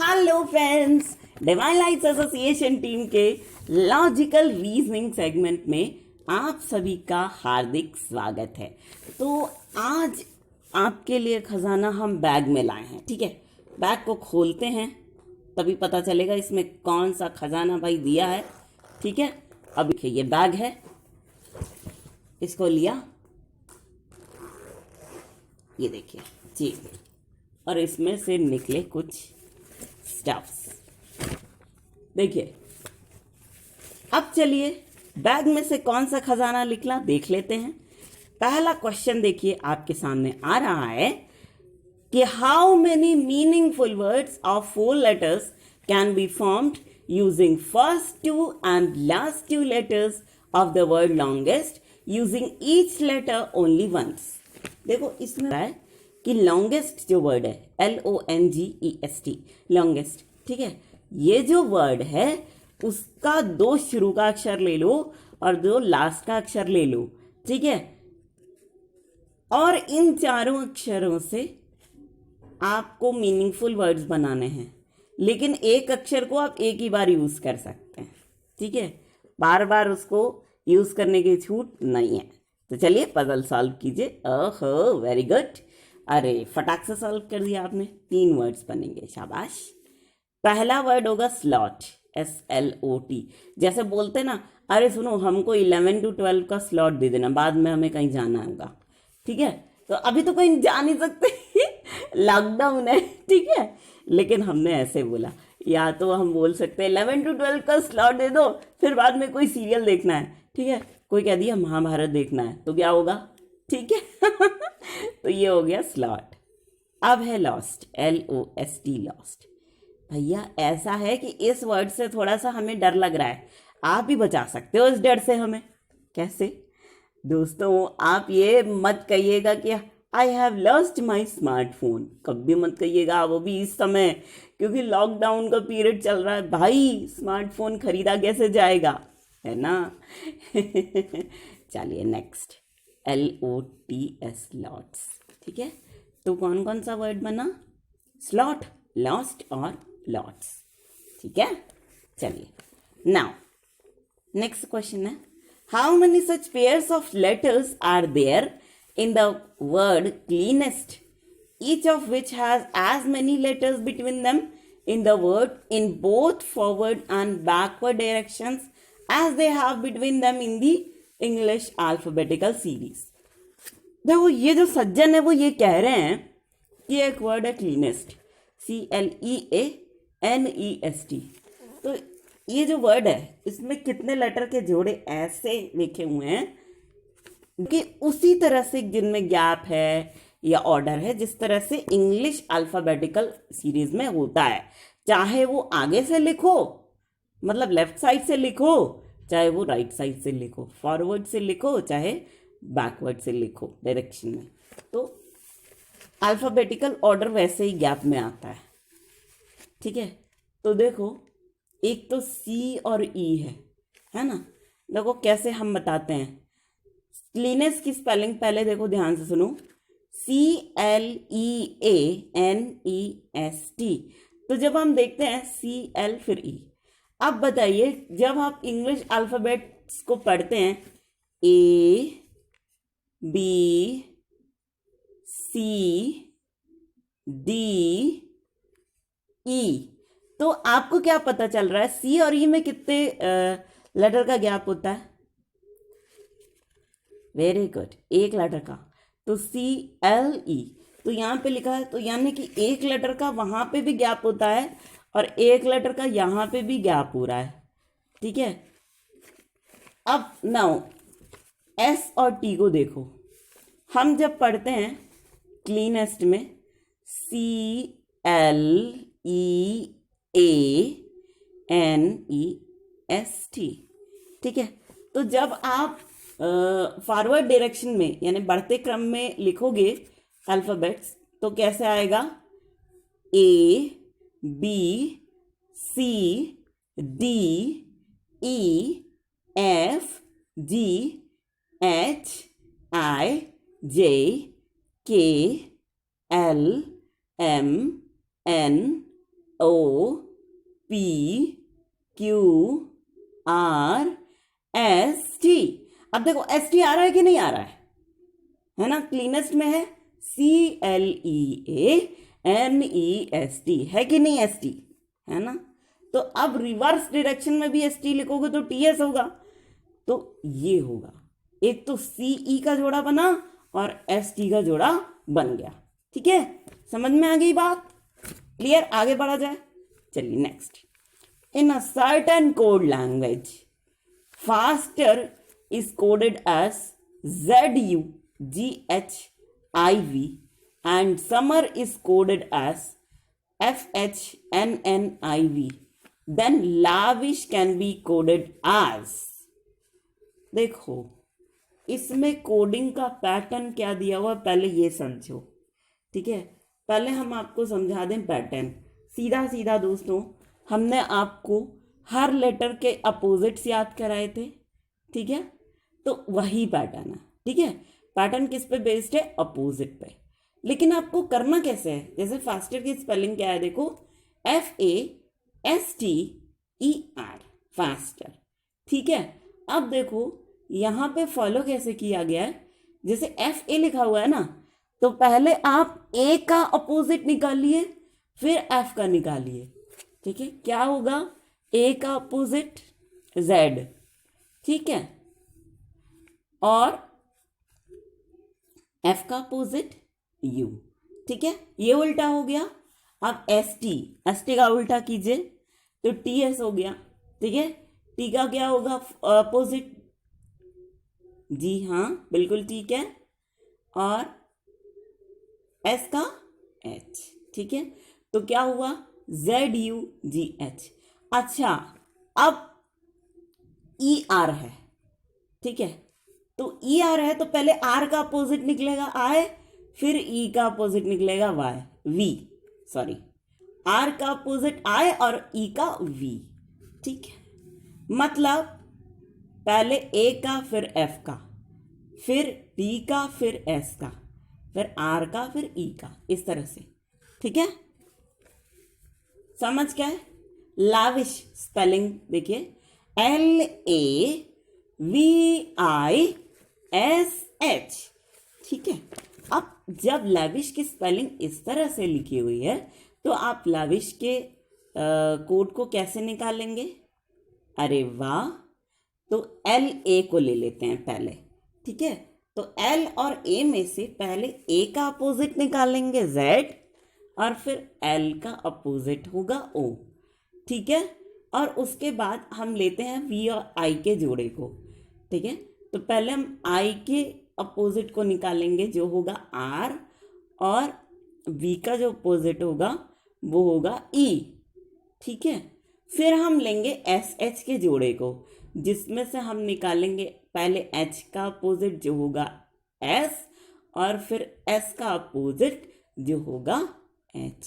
Hello friends, divine lights association team के logical reasoning segment में आप सभी का हार्दिक स्वागत है। तो आज आपके लिए खजाना हम बैग में लाए हैं। ठीक है, बैग को खोलते हैं तभी पता चलेगा इसमें कौन सा खजाना भाई दिया है। ठीक है, अब देखिए ये बैग है, इसको लिया, ये देखिए जी, और इसमें से निकले कुछ स्टफ्स। देखिए, अब चलिए बैग में से कौन सा खजाना निकला देख लेते हैं। पहला क्वेश्चन देखिए आपके सामने आ रहा है कि how many meaningful words of 4 letters can be formed using first 2 and last 2 letters of the word longest using each letter only once. देखो इसमें है कि लॉन्गेस्ट जो वर्ड है LONGEST, लॉन्गेस्ट, ठीक है, ये जो वर्ड है उसका 2 शुरू का अक्षर ले लो और 2 लास्ट का अक्षर ले लो। ठीक है, और इन चारों अक्षरों से आपको मीनिंगफुल वर्ड्स बनाने हैं, लेकिन एक अक्षर को आप एक ही बार यूज कर सकते हैं। ठीक है, बार बार उसको यूज करने की छूट नहीं है। तो चलिए पजल सॉल्व कीजिए। ओहो, वेरी गुड, अरे फटाक से सॉल्व कर दिया आपने। 3 वर्ड्स बनेंगे, शाबाश। पहला वर्ड होगा स्लॉट, SLOT। जैसे बोलते ना, अरे सुनो हमको 11 to 12 का स्लॉट दे देना, बाद में हमें कहीं जाना होगा। ठीक है, तो अभी तो कहीं जा नहीं सकते लॉकडाउन है। ठीक है, लेकिन हमने ऐसे बोला, या तो हम बोल सकते हैं 11 to 12 का स्लॉट दे दो, फिर बाद में कोई सीरियल देखना है। ठीक है, कोई कह दिया महाभारत देखना है, तो क्या होगा? ठीक है तो ये हो गया स्लॉट। अब है लॉस्ट, LOST, लॉस्ट। भैया ऐसा है कि इस वर्ड से थोड़ा सा हमें डर लग रहा है, आप भी बचा सकते हो इस डर से हमें। कैसे? दोस्तों आप ये मत कहिएगा कि I have lost my smartphone, कभी मत कहिएगा, वो भी इस समय, क्योंकि लॉकडाउन का पीरियड चल रहा है। भाई स्मार्टफोन खरीदा कैसे जाएगा, है ना चलिए नेक्स्ट, LOTS, लॉट्स। ठीक है, तो कौन कौन सा वर्ड बना? स्लॉट, लॉस्ट और लॉट्स। ठीक है, चलिए नाउ नेक्स्ट क्वेश्चन है, how many such pairs of letters are there in the word cleanest, each of which has as many letters between them in the word in both forward and backward directions as they have between them in the English alphabetical series। देखो ये जो सज्जन है वो ये कह रहे हैं कि एक वर्ड है क्लीनेस्ट, CLEANEST। तो ये जो वर्ड है इसमें कितने लेटर के जोड़े ऐसे लिखे हुए हैं कि उसी तरह से जिनमें गैप है या ऑर्डर है जिस तरह से इंग्लिश अल्फाबेटिकल सीरीज में होता है। चाहे वो आगे से लिखो, मतलब लेफ्ट साइड से लिखो, चाहे वो राइट साइड से लिखो, फॉरवर्ड से लिखो, चाहे बैकवर्ड से लिखो डायरेक्शन में, तो अल्फाबेटिकल ऑर्डर वैसे ही गैप में आता है। ठीक है, तो देखो एक तो C और E है ना। देखो कैसे हम बताते हैं क्लीनेस की स्पेलिंग, पहले देखो ध्यान से सुनो, CLEANEST। तो जब हम देखते हैं CL फिर E, अब बताइए जब आप इंग्लिश अल्फाबेट्स को पढ़ते हैं A B C D E, तो आपको क्या पता चल रहा है C और E में कितने लेटर का गैप होता है? वेरी गुड, एक लेटर का। तो CLE, तो यहाँ पे लिखा है, तो यानी कि एक लेटर का वहां पे भी गैप होता है और एक लेटर का यहाँ पे भी गैप हो रहा है। ठीक है, अब नाउ S और T को देखो, हम जब पढ़ते हैं क्लीनेस्ट में CLEANEST। ठीक है, तो जब आप फॉरवर्ड डायरेक्शन में यानी बढ़ते क्रम में लिखोगे अल्फाबेट्स, तो कैसे आएगा? A B C D E F G H I J K L M N O P Q R S T। अब देखो एस टी आ रहा है कि नहीं आ रहा है ना? क्लीनेस्ट में है CLEANEST, है कि नहीं एस टी, है ना? तो अब रिवर्स डायरेक्शन में भी एस टी लिखोगे तो TS होगा, तो ये होगा। एक तो CE का जोड़ा बना और ST का जोड़ा बन गया। ठीक है, समझ में आ गई बात? क्लियर? आगे बढ़ा जाए, चलिए next. In a certain code language faster is coded as ZUGHIV and summer is coded as FHNNIV. Then lavish can be coded as। देखो इसमें कोडिंग का पैटर्न क्या दिया हुआ है, पहले ये समझो। ठीक है, पहले हम आपको समझा दें पैटर्न सीधा सीधा। दोस्तों, हमने आपको हर लेटर के अपोजिट्स याद कराए थे। ठीक है, तो वही पैटर्न है। ठीक है, पैटर्न किस पे बेस्ड है? अपोजिट पे। लेकिन आपको करना कैसे है? जैसे फास्टर की स्पेलिंग क्या है, देखो FASTER, फास्टर। ठीक है, अब देखो यहां पे फॉलो कैसे किया गया है। जैसे FA लिखा हुआ है ना, तो पहले आप A का अपोजिट निकालिए, फिर F का निकालिए। ठीक है, क्या होगा? A का अपोजिट Z, ठीक है, और F का अपोजिट U। ठीक है, ये उल्टा हो गया। अब ST का उल्टा कीजिए तो TS हो गया। ठीक है, T का क्या होगा अपोजिट? जी हाँ, बिल्कुल ठीक है, और S का H। ठीक है, तो क्या हुआ? ZUGH। अच्छा, अब ER है। ठीक है, तो ER है तो पहले R का अपोजिट निकलेगा I, फिर E का अपोजिट निकलेगा V। सॉरी, R का अपोजिट I और E का V। ठीक है, मतलब पहले A का, फिर F का, फिर D का, फिर S का, फिर R का, फिर E का, इस तरह से। ठीक है, समझ क्या है? लाविश स्पेलिंग देखिए, LAVISH। ठीक है, अब जब लैविश की स्पेलिंग इस तरह से लिखी हुई है तो आप लैविश के कोड को कैसे निकालेंगे? अरे वाह, तो LA को ले लेते हैं पहले। ठीक है, तो L और A में से पहले A का अपोजिट निकालेंगे Z, और फिर L का अपोजिट होगा O। ठीक है, और उसके बाद हम लेते हैं V और I के जोड़े को। ठीक है, तो पहले हम I के अपोजिट को निकालेंगे जो होगा R, और V का जो अपोजिट होगा वो होगा E। ठीक है, फिर हम लेंगे SH के जोड़े को, जिसमें से हम निकालेंगे पहले H का अपोजिट जो होगा S, और फिर S का अपोजिट जो होगा H।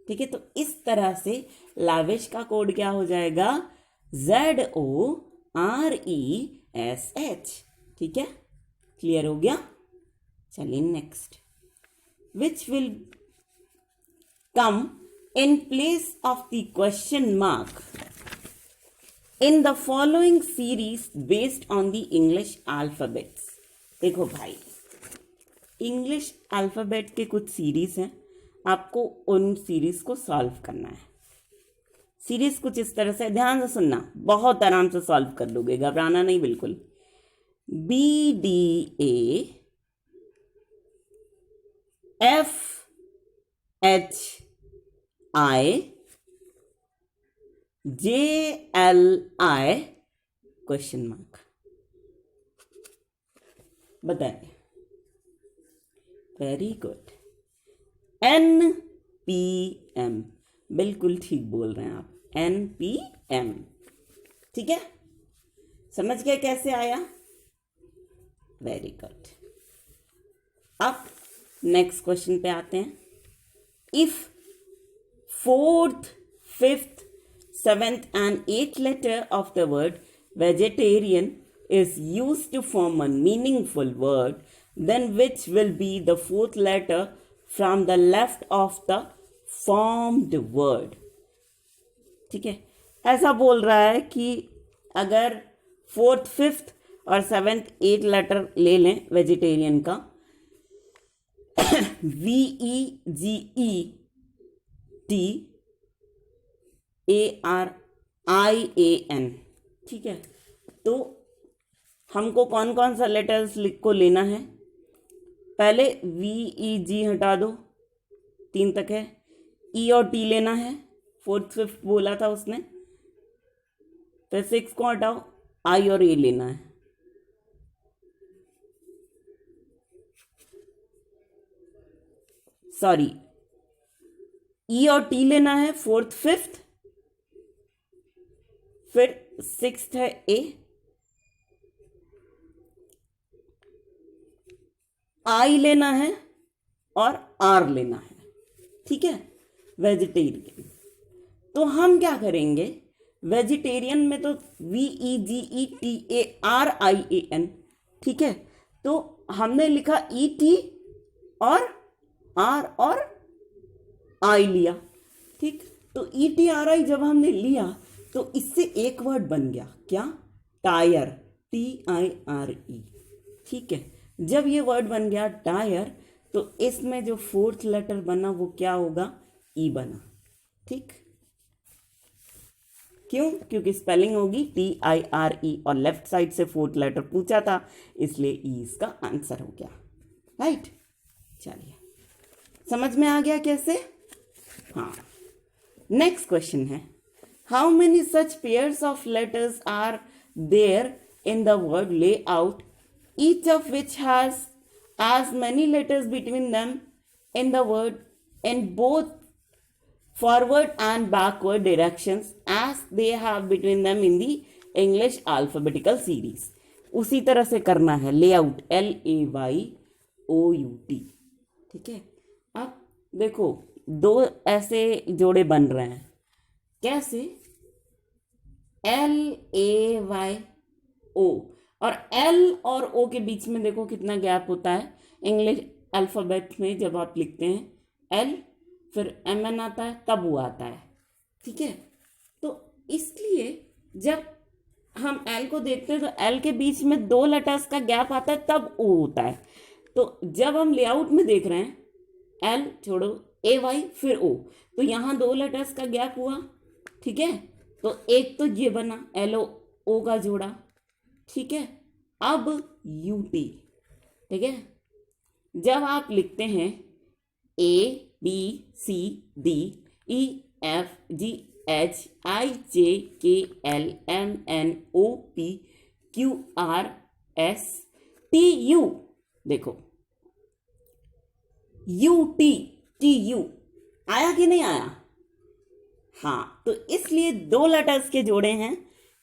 ठीक है, तो इस तरह से लाविश का कोड क्या हो जाएगा? ZORESH। ठीक है, क्लियर हो गया? चलिए next. Which will come in place of the question mark in the following series based on the English alphabets। देखो भाई, इंग्लिश अल्फ़ाबेट के कुछ सीरीज हैं, आपको उन सीरीज को सॉल्व करना है। सीरीज कुछ इस तरह से, ध्यान से सुनना, बहुत आराम से सॉल्व कर लोगे, घबराना नहीं बिल्कुल। BDAFHIJLI question mark. बताइए, वेरी गुड। NPM, बिल्कुल ठीक बोल रहे हैं आप, NPM। ठीक है, समझ गए कैसे आया? Very good. अब नेक्स्ट क्वेश्चन पे आते हैं। If 4th, 5th, 7th and 8th letter of the word vegetarian is used to form a meaningful word, then which will be the 4th letter from the left of the formed word? ठीक है, ऐसा बोल रहा है कि अगर 4th 5th और 7th 8th letter ले लें वेजिटेरियन का, VEGETARIAN, ठीक है। तो हमको कौन कौन सा लेटर्स को लेना है? पहले VEG हटा दो, 3 तक है। E और T लेना है, 4th 5th बोला था उसने। फिर 6 को हटाओ, I और A लेना है। सॉरी, E और T लेना है 4th 5th, फिर 6th है A, I लेना है और R लेना है, ठीक है, वेजिटेरियन। तो हम क्या करेंगे, वेजिटेरियन में तो VEGETARIAN, ठीक है। तो हमने लिखा ET और R और I लिया, ठीक। तो ETRI जब हमने लिया तो इससे एक वर्ड बन गया, क्या? टायर, TIRE, ठीक है। जब ये वर्ड बन गया टायर, तो इसमें जो 4th लेटर बना वो क्या होगा? E बना, ठीक। क्यों? क्योंकि स्पेलिंग होगी TIRE और लेफ्ट साइड से 4th लेटर पूछा था, इसलिए E इसका आंसर हो गया, राइट। चलिए, समझ में आ गया कैसे? हाँ, नेक्स्ट क्वेश्चन है, how many such pairs of letters are there in the word lay out, each of which has as many letters between them in the word in both forward and backward directions as they have between them in the English alphabetical series। उसी तरह से करना है, layout, LAYOUT, ठीक है। अब देखो, 2 ऐसे जोड़े बन रहे हैं, कैसे? LAYO, और L और O के बीच में देखो कितना गैप होता है इंग्लिश अल्फ़ाबेट में। जब आप लिखते हैं L, फिर MN आता है, तब वो आता है, ठीक है। तो इसलिए जब हम L को देखते हैं तो L के बीच में 2 लेटर्स का गैप आता है, तब O होता है। तो जब हम लेआउट में देख रहे हैं, L छोड़ो, AY फिर O, तो यहाँ 2 लेटर्स का गैप हुआ, ठीक है। तो एक तो ये बना LO का जोड़ा, ठीक है। अब UT, ठीक है। जब आप लिखते हैं ABCDEFGHIJKLMNOPQRSTU, देखो UTTU आया कि नहीं आया? हाँ, तो इसलिए 2 लेटर्स के जोड़े हैं,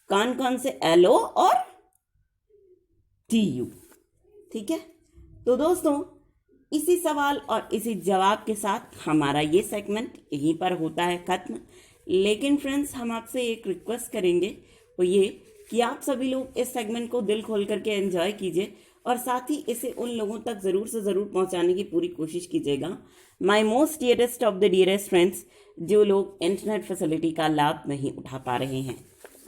कौन कौन से? LO और TU, ठीक है। तो दोस्तों, इसी सवाल और इसी जवाब के साथ हमारा ये सेगमेंट यहीं पर होता है खत्म। लेकिन फ्रेंड्स, हम आपसे एक रिक्वेस्ट करेंगे, वो ये कि आप सभी लोग इस सेगमेंट को दिल खोल करके एंजॉय कीजिए और साथ ही इसे उन लोगों तक ज़रूर से ज़रूर पहुंचाने की पूरी कोशिश कीजिएगा, my most dearest of the dearest friends, जो लोग इंटरनेट फैसिलिटी का लाभ नहीं उठा पा रहे हैं,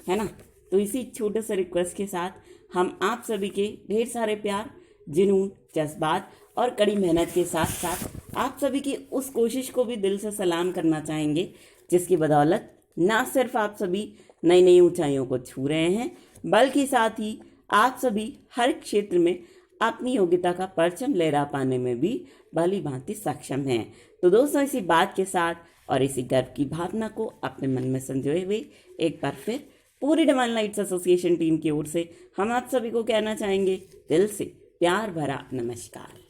है ना। तो इसी छोटे से रिक्वेस्ट के साथ हम आप सभी के ढेर सारे प्यार, जुनून, जज्बात और कड़ी मेहनत के साथ साथ आप सभी की उस कोशिश को भी दिल से सलाम करना चाहेंगे, जिसकी बदौलत ना सिर्फ आप सभी नई नई ऊंचाइयों को छू रहे हैं, बल्कि साथ ही आप सभी हर क्षेत्र में अपनी योग्यता का परचम लहरा पाने में भी भली भांति सक्षम हैं। तो दोस्तों, इसी बात के साथ और इसी गर्व की भावना को अपने मन में संजोए हुए एक बार फिर पूरी डिवाइन लाइट्स एसोसिएशन टीम की ओर से हम आप सभी को कहना चाहेंगे दिल से प्यार भरा नमस्कार।